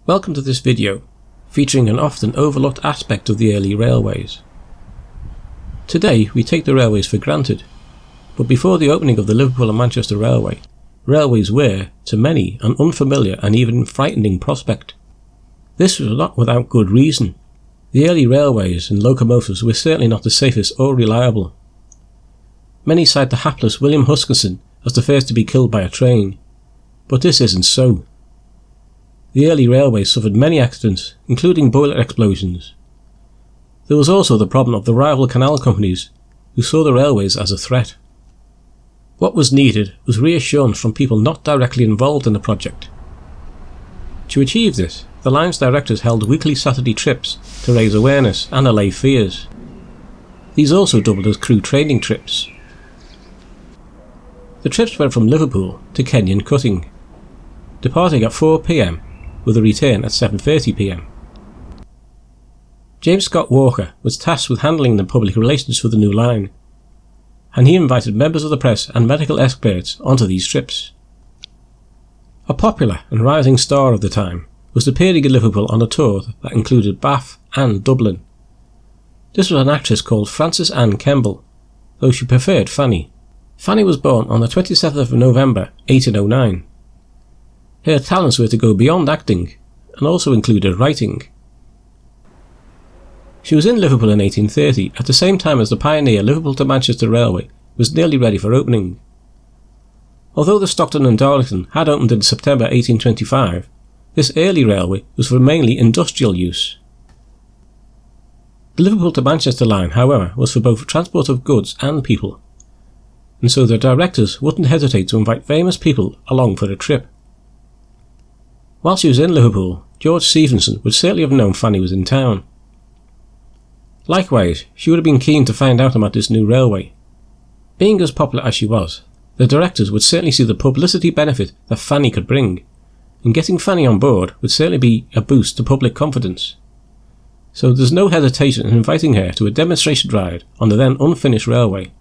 Welcome to this video, featuring an often overlooked aspect of the early railways. Today we take the railways for granted, but before the opening of the Liverpool and Manchester Railway, railways were, to many, an unfamiliar and even frightening prospect. This was not without good reason. The early railways and locomotives were certainly not the safest or reliable. Many cite the hapless William Huskinson as the first to be killed by a train, but this isn't so. The early railways suffered many accidents, including boiler explosions. There was also the problem of the rival canal companies, who saw the railways as a threat. What was needed was reassurance from people not directly involved in the project. To achieve this, the line's directors held weekly Saturday trips to raise awareness and allay fears. These also doubled as crew training trips. The trips went from Liverpool to Kenyon Cutting, departing at 4 p.m. with a return at 7:30 p.m. James Scott Walker was tasked with handling the public relations for the new line, and he invited members of the press and medical experts onto these trips. A popular and rising star of the time was appearing in Liverpool on a tour that included Bath and Dublin. This was an actress called Frances Anne Kemble, though she preferred Fanny. Fanny was born on the 27th of November 1809. Her talents were to go beyond acting, and also included writing. She was in Liverpool in 1830, at the same time as the pioneer Liverpool to Manchester Railway was nearly ready for opening. Although the Stockton and Darlington had opened in September 1825, this early railway was for mainly industrial use. The Liverpool to Manchester line, however, was for both transport of goods and people, and so the directors wouldn't hesitate to invite famous people along for a trip. While she was in Liverpool, George Stephenson would certainly have known Fanny was in town. Likewise, she would have been keen to find out about this new railway. Being as popular as she was, the directors would certainly see the publicity benefit that Fanny could bring, and getting Fanny on board would certainly be a boost to public confidence. So there's no hesitation in inviting her to a demonstration ride on the then unfinished railway.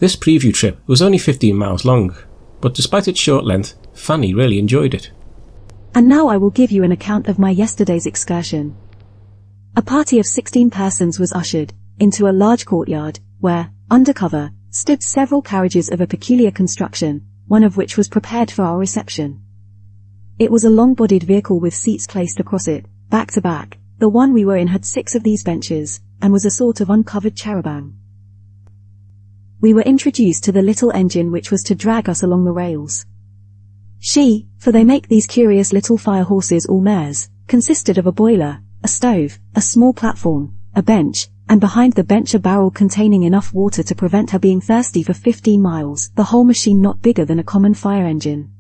This preview trip was only 15 miles long, but despite its short length, Fanny really enjoyed it. And now I will give you an account of my yesterday's excursion. A party of 16 persons was ushered into a large courtyard, where, under cover, stood several carriages of a peculiar construction, one of which was prepared for our reception. It was a long-bodied vehicle with seats placed across it, back to back. The one we were in had 6 of these benches, and was a sort of uncovered charabanc. We were introduced to the little engine which was to drag us along the rails. She, for they make these curious little fire horses or mares, consisted of a boiler, a stove, a small platform, a bench, and behind the bench a barrel containing enough water to prevent her being thirsty for 15 miles, the whole machine not bigger than a common fire engine.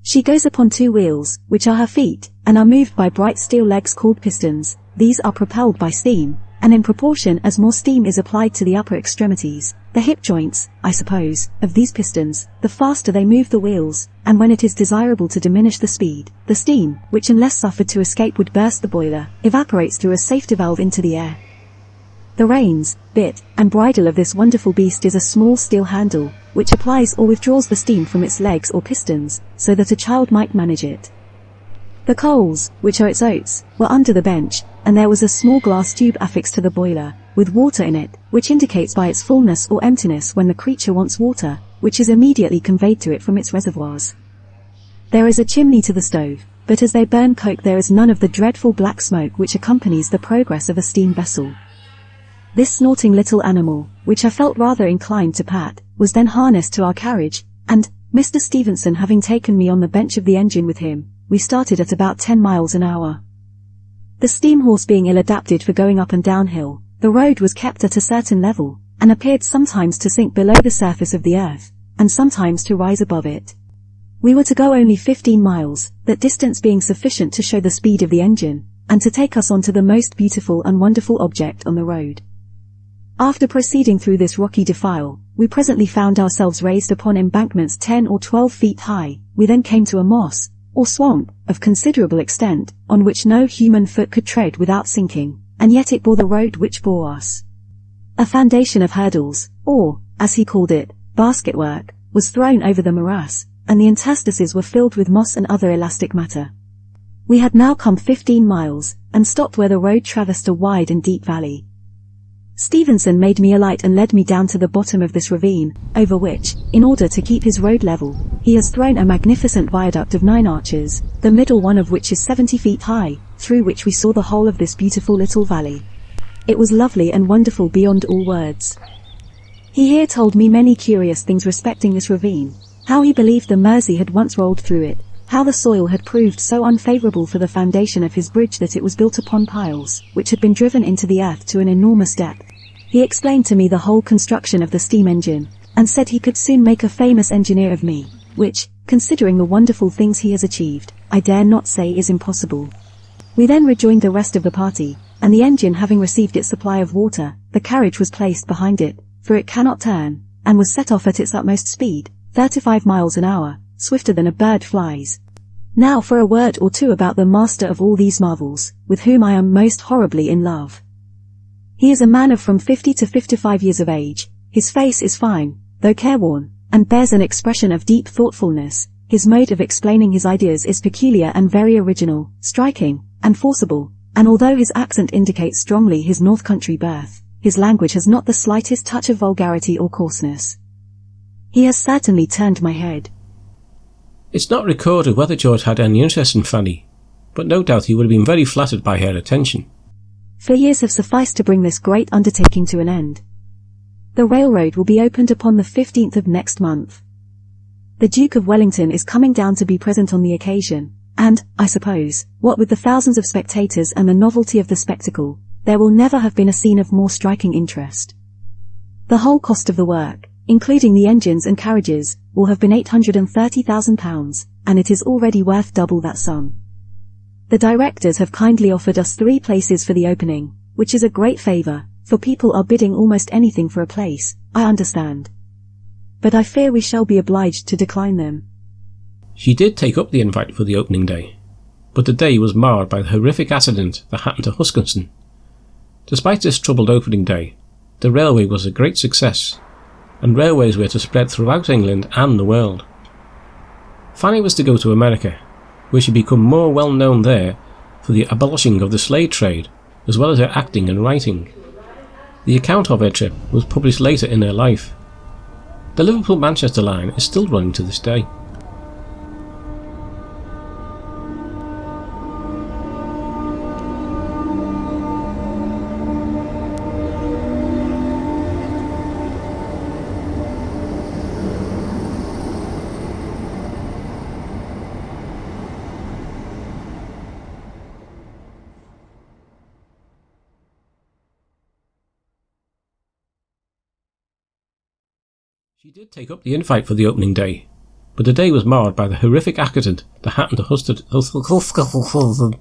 She goes upon 2 wheels, which are her feet, and are moved by bright steel legs called pistons. These are propelled by steam, and in proportion as more steam is applied to the upper extremities, the hip joints, I suppose, of these pistons, the faster they move the wheels, and when it is desirable to diminish the speed, the steam, which unless suffered to escape would burst the boiler, evaporates through a safety valve into the air. The reins, bit, and bridle of this wonderful beast is a small steel handle, which applies or withdraws the steam from its legs or pistons, so that a child might manage it. The coals, which are its oats, were under the bench, and there was a small glass tube affixed to the boiler, with water in it, which indicates by its fullness or emptiness when the creature wants water, which is immediately conveyed to it from its reservoirs. There is a chimney to the stove, but as they burn coke there is none of the dreadful black smoke which accompanies the progress of a steam vessel. This snorting little animal, which I felt rather inclined to pat, was then harnessed to our carriage, and, Mr. Stephenson having taken me on the bench of the engine with him, we started at about 10 miles an hour. The steam horse being ill-adapted for going up and downhill, the road was kept at a certain level, and appeared sometimes to sink below the surface of the earth, and sometimes to rise above it. We were to go only 15 miles, that distance being sufficient to show the speed of the engine, and to take us on to the most beautiful and wonderful object on the road. After proceeding through this rocky defile, we presently found ourselves raised upon embankments 10 or 12 feet high. We then came to a moss, or swamp, of considerable extent, on which no human foot could tread without sinking, and yet it bore the road which bore us. A foundation of hurdles, or, as he called it, basket work, was thrown over the morass, and the interstices were filled with moss and other elastic matter. We had now come 15 miles, and stopped where the road traversed a wide and deep valley. Stephenson made me alight and led me down to the bottom of this ravine, over which, in order to keep his road level, he has thrown a magnificent viaduct of 9 arches, the middle one of which is 70 feet high, through which we saw the whole of this beautiful little valley. It was lovely and wonderful beyond all words. He here told me many curious things respecting this ravine, how he believed the Mersey had once rolled through it, how the soil had proved so unfavorable for the foundation of his bridge that it was built upon piles, which had been driven into the earth to an enormous depth. He explained to me the whole construction of the steam engine, and said he could soon make a famous engineer of me, which, considering the wonderful things he has achieved, I dare not say is impossible. We then rejoined the rest of the party, and the engine having received its supply of water, the carriage was placed behind it, for it cannot turn, and was set off at its utmost speed, 35 miles an hour, swifter than a bird flies. Now for a word or two about the master of all these marvels, with whom I am most horribly in love. He is a man of from 50 to 55 years of age. His face is fine, though careworn, and bears an expression of deep thoughtfulness. His mode of explaining his ideas is peculiar and very original, striking, and forcible, and although his accent indicates strongly his North Country birth, his language has not the slightest touch of vulgarity or coarseness. He has certainly turned my head. It's not recorded whether George had any interest in Fanny, but no doubt he would have been very flattered by her attention. For years have sufficed to bring this great undertaking to an end. The railroad will be opened upon the 15th of next month. The Duke of Wellington is coming down to be present on the occasion, and, I suppose, what with the thousands of spectators and the novelty of the spectacle, there will never have been a scene of more striking interest. The whole cost of the work, including the engines and carriages, will have been £830,000, and it is already worth double that sum. The directors have kindly offered us 3 places for the opening, which is a great favour, for people are bidding almost anything for a place, I understand. But I fear we shall be obliged to decline them. She did take up the invite for the opening day, but the day was marred by the horrific accident that happened to Huskinson. Despite this troubled opening day, the railway was a great success, and railways were to spread throughout England and the world. Fanny was to go to America, where she became more well known there for the abolishing of the slave trade, as well as her acting and writing. The account of her trip was published later in her life. The Liverpool Manchester line is still running to this day. She did take up the invite for the opening day, but the day was marred by the horrific accident that happened to Huskinson.